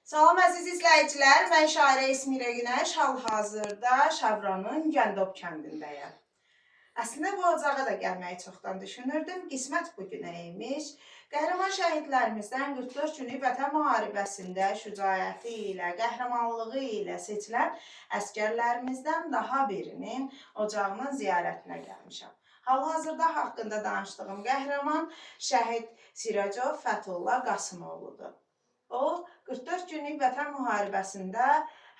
Salam əziz izləyicilər, mən şairə İsmirə Günəş, hal-hazırda Şavranın Gəndab kəndindəyəm. Əslində bu ocağa da gəlməyi çoxdan düşünürdüm, qismət bugünə imiş. Qəhrəman şəhidlərimizdən 44 günlük Vətən müharibəsində şücaəti ilə, qəhrəmanlığı ilə seçilən əskərlərimizdən daha birinin ocağının ziyarətinə gəlmişəm. Hal-hazırda haqqında danışdığım qəhrəman şəhid Siracov Fəthullah Qasımoğludur. O, 44 günlük Vətən müharibəsində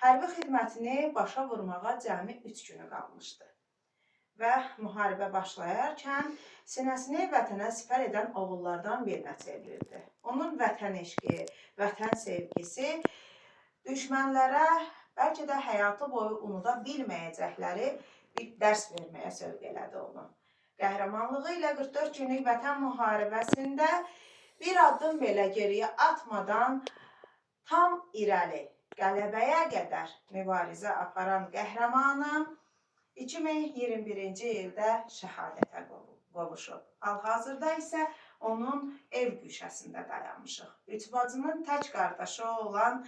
hərbi xidmətini başa vurmağa cəmi 3 günü qalmışdı. Və müharibə başlayarkən sinəsini vətənə sipər edən oğullardan birinə çevrildi. Onun vətən eşqi, vətən sevgisi düşmənlərə bəlkə də həyatı boyu unuda bilməyəcəkləri bir dərs verməyə sövq elədi onu. Qəhrəmanlığı ilə 44 günlük Vətən müharibəsində bir addım belə geriyə atmadan tam irəli, qələbəyə qədər mübarizə aparan qəhrəmanım 2021-ci ildə şəhadətə qovuşub. Hal-hazırda isə onun ev güşəsində dayanmışıq. Üç bacının tək qardaşı olan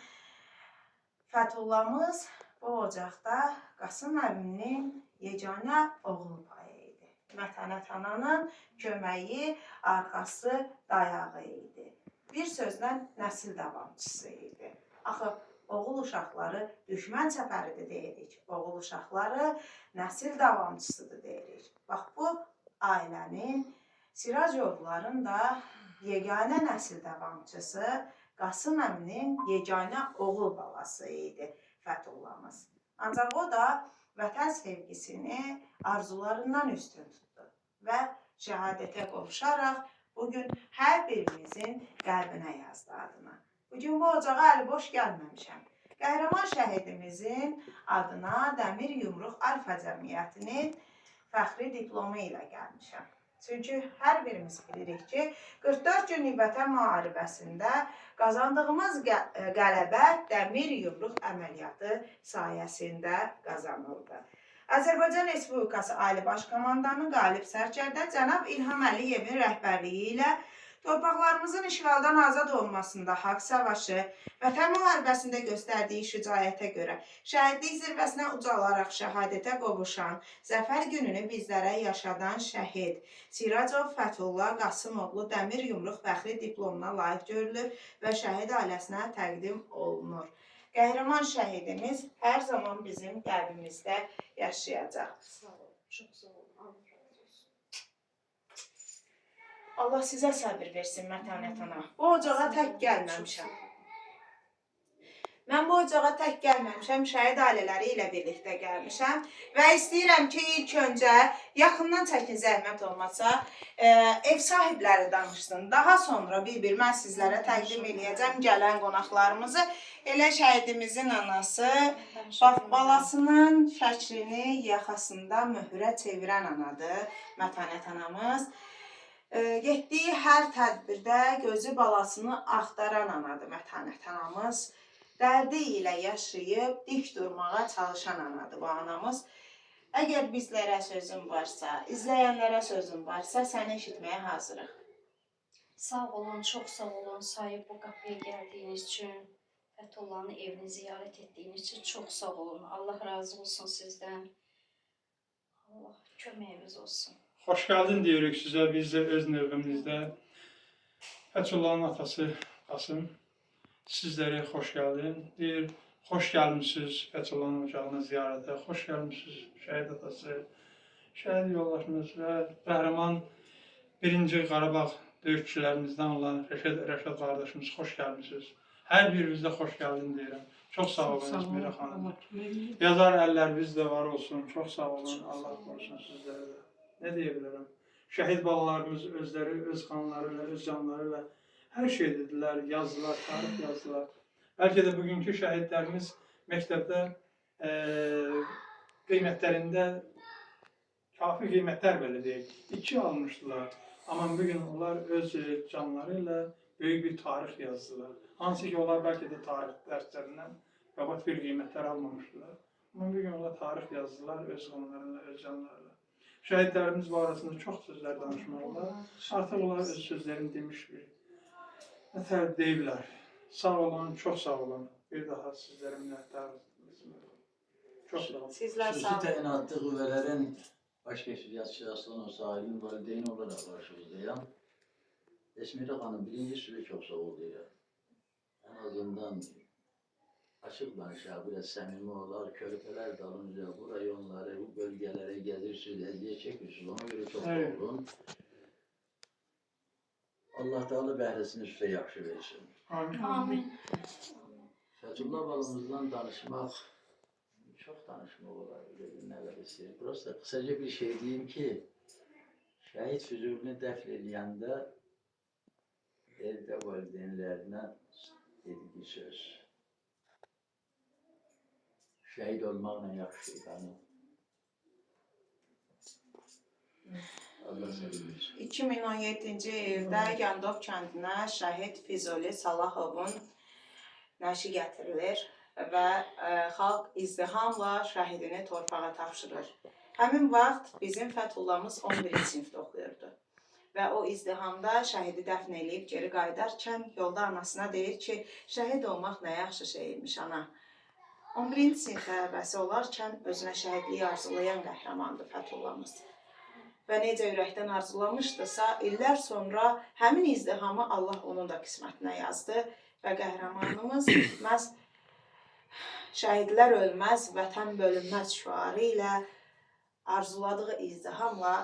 Fəthullahımız bu ocaqda Qasım əminin yeganə oğul payı idi. Mətanət ananın köməyi, arxası, dayağı idi. Bir sözlə nəsil davamçısı idi. Axı, oğul uşaqları düşmən çəpəridir deyirik. Oğul uşaqları nəsil davamçısıdır deyirik. Bax, bu ailənin, Siracovların da yeganə nəsil davamçısı Qasım əminin yeganə oğul balası idi Fəthullahımız. Ancaq o da vətən sevgisini arzularından üstün tutdu və şəhadətə qovuşaraq bugün hər birimizin qəlbinə yazdı adına. Bugün bu ocağa əli boş gəlməmişəm. Qəhrəman şəhidimizin adına Dəmir Yumruq Alfa Cəmiyyətinin fəxri diplomu ilə gəlmişəm. Çünki hər birimiz bilirik ki, 44 günlük Vətən müharibəsində qazandığımız qələbə Dəmir Yumruq əməliyyatı sayəsində qazanıldı. Azərbaycan Respublikası Ali Baş Komandanı Qalib Sərkərdə cənab İlham Əliyevin rəhbərliyi ilə torpaqlarımızın işğaldan azad olmasında haqq savaşı, Vətən müharibəsində göstərdiyi şücaətə görə şəhidlik zirvəsinə ucalaraq şəhadətə qovuşan, zəfər gününü bizlərə yaşadan şəhid Siracov Fəthullah Qasımoğlu Dəmir Yumruq fəxri diplomuna layiq görülür və şəhid ailəsinə təqdim olunur. Qəhrəman şəhidimiz hər zaman bizim qəlbimizdə yaşayacaq. Sağ olun, çox sağ olun. Allah razı olsun. Allah sizə səbir versin, Mətanət ana. Bu ocağa tək gəlməmişəm. Mən bu ocağa tək gəlməmişəm, şəhid ailələri ilə birlikdə gəlmişəm və istəyirəm ki, ilk öncə yaxından çəkin zəhmət olmasa, ev sahibləri danışsın. Daha sonra bir-bir mən sizlərə təqdim edəcəm gələn qonaqlarımızı. Elə şəhidimizin anası, bax, balasının şəklini yaxasında möhrə çevirən anadır, Mətanət anamız. Getdiyi hər tədbirdə gözü balasını axtaran anadır Mətanət anamız. Dərdi ilə yaşayıb, dik durmağa çalışan anadır bu anamız. Əgər bizlərə sözün varsa, izləyənlərə sözün varsa, səni eşitməyə hazırıq. Sağ olun, çox sağ olun. Sayıb bu qapıya gəldiyiniz üçün, Fəthullahın evini ziyarət etdiyiniz üçün çox sağ olun. Allah razı olsun sizdən. Allah köməyiniz olsun. Xoş gəldin deyirik sizə, biz də öz növbəmizdə. Fəthullahın atası Qasım, sizlərə xoş gəldin. Deyir, xoş gəlmişsiniz Fəthullahın ocağına ziyarətə, xoş gəlmişsiniz şəhid atası, şəhid yoldaşımız və qəhrəman 1-ci Qarabağ döyüşçülərimizdən olan Rəşad qardaşımız, xoş gəlmişsiniz. Hər birinizdə xoş gəldin deyirəm. Çox sağ olun İsmirə xanım. Yazar əlləriniz də var olsun, çox sağ olun, Allah qorusun sizlərə də. Nə deyə bilərəm? Şəhid balalarımız özləri, öz qanları ilə, öz canları ilə hər şey dedilər, yazdılar, tarix yazdılar. Bəlkə də bugünkü şəhidlərimiz məktəbdə qiymətlərində kafi qiymətlər belə deyək, 2 almışdılar. Amma bugün onlar öz canları ilə böyük bir tarix yazdılar. Hansı ki, onlar bəlkə də tarix dərslərindən qabat bir qiymətlər almamışdılar. Amma bugün onlar tarix yazdılar öz qanlarıyla, öz canlarıyla. Şəhidlərimiz barəsində çox sözlər danışmaq olar. Artıq onlar öz sözlərini demiş bir nətər deyiblər. Sağ olun, çox sağ olun. Bir daha sizlərə minnətdarıq. Çox sağ olun. Sizlər Xüsusi sağ olun. təyinatlı qüvvələrin baş keşikçisi Aslanov sahibinin valideyni olaraq qarşınızdayım. Esmira xanım, birinci sürü çox sağ ol deyirəm. En azından açıq danışaq, biraz səmimi olar, körpələr dalınca bu rayonları, bu bölgələri gəzirsiniz, əziyyət çəkirsiniz, ona görə çox sağ Evet. olun. Allah Teala bəhrəsini sizə yaxşı versin. Amin. Amin. Fəthullah balımızdan danışmaq, çox danışmaq olar, nələr istəyir. Prosta qısaca bir şey deyim ki, şəhid Füzulini dəfn edəndə evdə valideynlərinə dediyi söz. Şəhid olmaqla yaxşı şeytanı. Allah sevinir. 2017-ci ildə Gəndov kəndinə şəhid Füzuli Salahovun nəşi gətirilir və xalq izdihamla şəhidini torpağa tapşırır. Həmin vaxt bizim Fəthullahımız 11-ci sinifdə oxuyurdu. Və o izdihamda şəhidi dəfn eləyib geri qayıdarkən yolda anasına deyir ki, şəhid olmaq nə yaxşı şeymiş ana. 11-ci sinif tələbəsi olarkən özünə şəhidliyi arzulayan qəhrəmandır Fəthullahımız. Və necə ürəkdən arzulamışdısa, illər sonra həmin izdihamı Allah onun da qismətinə yazdı və qəhrəmanımız məhz şəhidlər ölməz, vətən bölünməz şüarı ilə arzuladığı izdihamla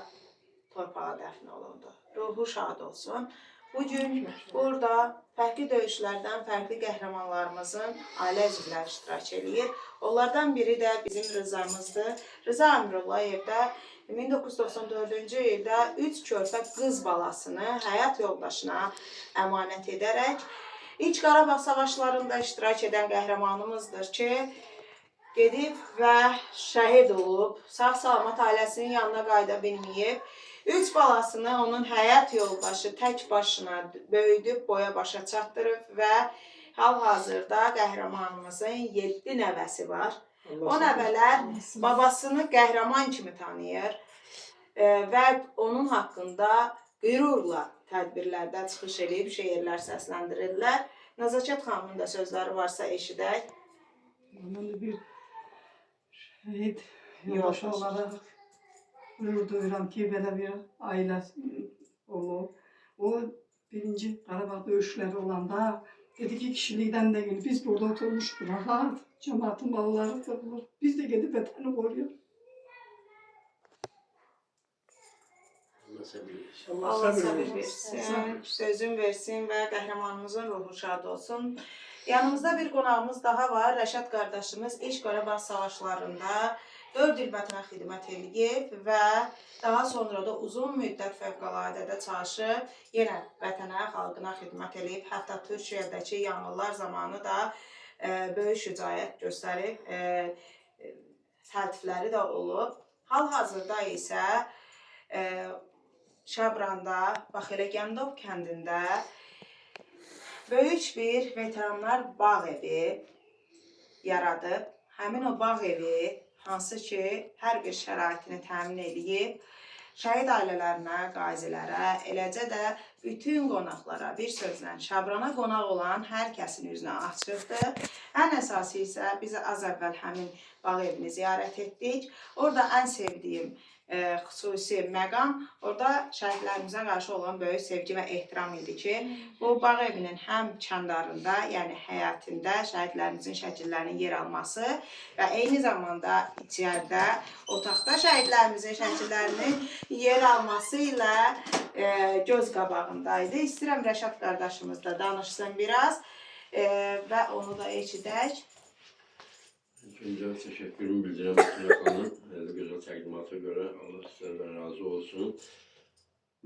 torpağa dəfn olundu. Ruhu şad olsun. Bugün burada fərqli döyüşlərdən fərqli qəhrəmanlarımızın ailə üzvləri iştirak edir. Onlardan biri də bizim Rızamızdır. Rıza Əmrullayev də 1994-cü ildə 3 körpə qız balasını həyat yoldaşına əmanət edərək İlk Qarabağ savaşlarında iştirak edən qəhrəmanımızdır ki, gedib və şəhid olub, sağ-salamat ailəsinin yanına qayıda bilməyib. 3 balasını onun həyat yoldaşı tək başına böyüdüb, boya başa çatdırıb və hal-hazırda qəhrəmanımızın 7 nəvəsi var. O nəvələr babasını qəhrəman kimi tanıyır və onun haqqında qürurla tədbirlərdə çıxış edib, şeirlər səsləndirirlər. Nəzakət xanımın da sözləri varsa eşidək. Mən də bir şəhid yoldaşı olaraq qürur duyuram ki, belə bir ailə olub. O, birinci Qarabağ döyüşləri olanda dedi ki, kişilikdən deyil, biz burada oturmuşdur, rahat, cəmaatın balaları qırılır. Biz də gedib vətəni qoruyur. Allah sevinir. Allah səbir versin, sözün versin və qəhrəmanımızın ruhu şad olsun. Yanımızda bir qonağımız daha var. Rəşad qardaşımız İlk Qarabağ savaşlarında 4 il vətənə xidmət edib və daha sonra da uzun müddət fövqələdədə çalışıb, yenə vətənə, xalqına xidmət edib. Hətta Türkiyədəki yanğınlar zamanı da böyük şücaət göstərib, təltifləri də olub. Hal-hazırda isə Şabranda, bax elə Gəndov kəndində böyük bir veteranlar bağ evi yaradıb. Həmin o bağ evi hansı ki, hər bir şəraitini təmin edib, şəhid ailələrinə, qazilərə, eləcə də bütün qonaqlara, bir sözlə Şabrana qonaq olan hər kəsin üzünə açıqdır. Ən əsası isə biz az əvvəl həmin bağ evini ziyarət etdik. Orada ən sevdiyim xüsusi məqam, orada şəhidlərimizə qarşı olan böyük sevgi və ehtiram idi ki, bu bağ evinin həm kəndarında, yəni həyətində şəhidlərimizin şəkillərinin yer alması və eyni zamanda içəridə, otaqda şəhidlərimizin şəkillərinin yer alması ilə göz qabağındaydı. İstəyirəm Rəşad qardaşımız da danışsın biraz və onu da eşidək. Öncə təşəkkürümü bildirəm Əsmira xanım, gözəl təqdimata görə. Allah sizlərdən razı olsun.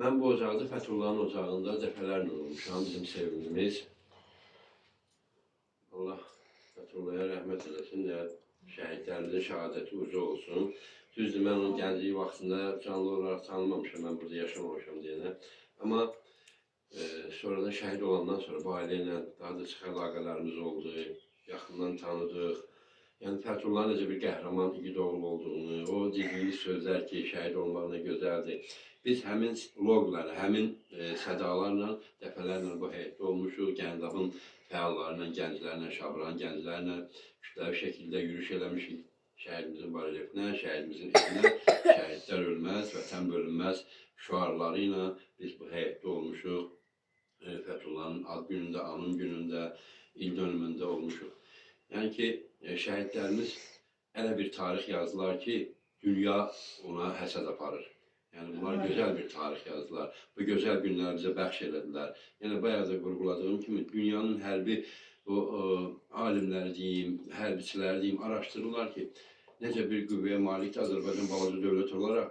Mən bu ocaqda Fəthullahın ocağında dəfələrlə olmuşam, bizim sevimimiz. Allah Fəthullah'a rəhmət eləsin, şəhidlərimizin şəhadəti ucu olsun. Düzdür, mən onun gəncliyi vaxtında canlı olaraq tanımamışam, mən burada yaşamamışam deyənə. Amma sonradan şəhid olandan sonra bu ailə ilə daha da sıx əlaqələrimiz oldu, yaxından tanıdıq. Yəni Fəthullahın necə bir qəhrəman igid oğlu olduğunu, o dediyi sözlər ki, şəhid olmaq nə gözəldir. Biz həmin loqları, həmin sədalarla dəfələrlə bu həyətdə olmuşuq. Gənclərin fəallarla, gənclərlə, Şabran gənclərlə kütləvi şəkildə yürüyüş eləmişik. Şəhidimizin barəlifinə, şəhidimizin evinə, şəhidlər ölməz, vətən bölünməz şüarları ilə biz bu həyətdə olmuşuq. Fəthullahın ad günündə, anım günündə, il dönümündə olmuşuq. Yəni ki, şəhidlərimiz elə bir tarix yazdılar ki, dünya ona həsəd aparır. Yəni bunlar gözəl bir tarix yazdılar. Bu gözəl günləri bizə bəxş elədilər. Yəni bayaq da vurguladığım kimi dünyanın hərbi alimləri deyim, hərbiçiləri deyim, araşdırırlar ki, necə bir qüvvəyə malikdir Azərbaycan balaca dövlət olaraq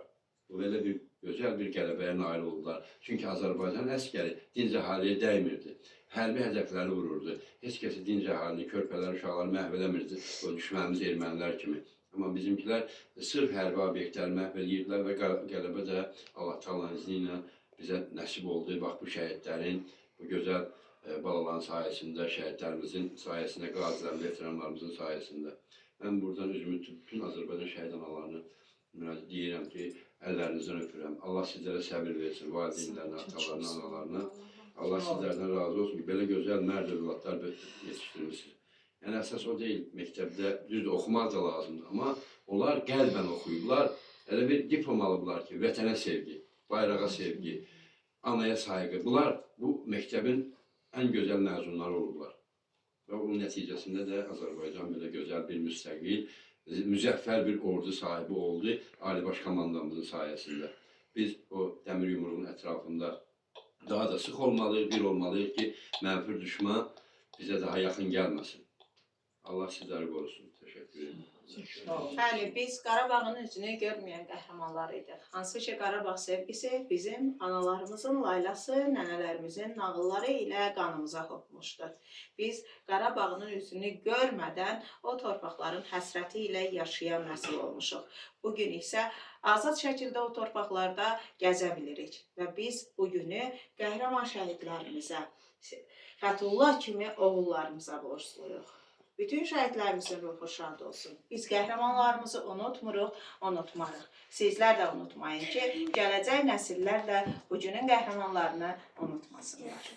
belə bir gözəl bir qələbəyə nail oldular. Çünki Azərbaycan əskəri dinc əhaliyə dəymirdi. Hərbi hədəfləri vururdu. Heç kəsi dinc əhalini, körpələri, uşaqları məhv eləmirdi. O düşmənimiz ermənilər kimi. Amma bizimkilər sırf hərbi obyektləri məhv edirdilər və qələbə də Allah Taala'nın izni ilə bizə nəsib oldu. Bax bu şəhidlərin, bu gözəl balaların sayəsində, şəhidlərimizin sayəsində, qazilərin, veteranlarımızın sayəsində. Mən buradan üzümü bütün Azərbaycan şəhid analarını deyirəm ki, əllərinizdən öpürəm. Allah sizlərə səbir versin, valideynlərinə, atalarına, analarına. Allah sizlərdən razı olsun ki, belə gözəl mərd övladlar yetişdirmişsiniz. Yəni əsas o deyil, məktəbdə düzdür, oxumaq da lazımdır, amma onlar qəlbən oxuyublar, elə bir diplom alıblar ki, vətənə sevgi, bayrağa sevgi, anaya sayğı. Bunlar bu məktəbin ən gözəl məzunları olublar. Və bunun nəticəsində də Azərbaycan belə gözəl bir müstəqil, müzəffər bir ordu sahibi oldu Ali Baş Komandamızın sayəsində. Biz o dəmir yumruğun ətrafında daha da sıx olmalıyıq, bir olmalıyıq ki, mənfur düşman bizə daha yaxın gəlməsin. Allah sizləri qorusun. Təşəkkür ederim. Bəli, biz Qarabağın üzünü görməyən qəhrəmanlar idik. Hansı ki, Qarabağ sevgisi bizim analarımızın laylası, nənələrimizin nağılları ilə qanımıza hopmuşdu. Biz Qarabağın üzünü görmədən o torpaqların həsrəti ilə yaşayan nəsil olmuşuq. Bugün isə azad şəkildə o torpaqlarda gəzə bilirik və biz bugünü qəhrəman şəhidlərimizə, Fəthullah kimi oğullarımıza borcluyuq. Bütün şəhidlərimizin ruhu şad olsun. Biz qəhrəmanlarımızı unutmuruq, unutmarıq. Sizlər də unutmayın ki, gələcək nəsillər də bugünün qəhrəmanlarını unutmasınlar.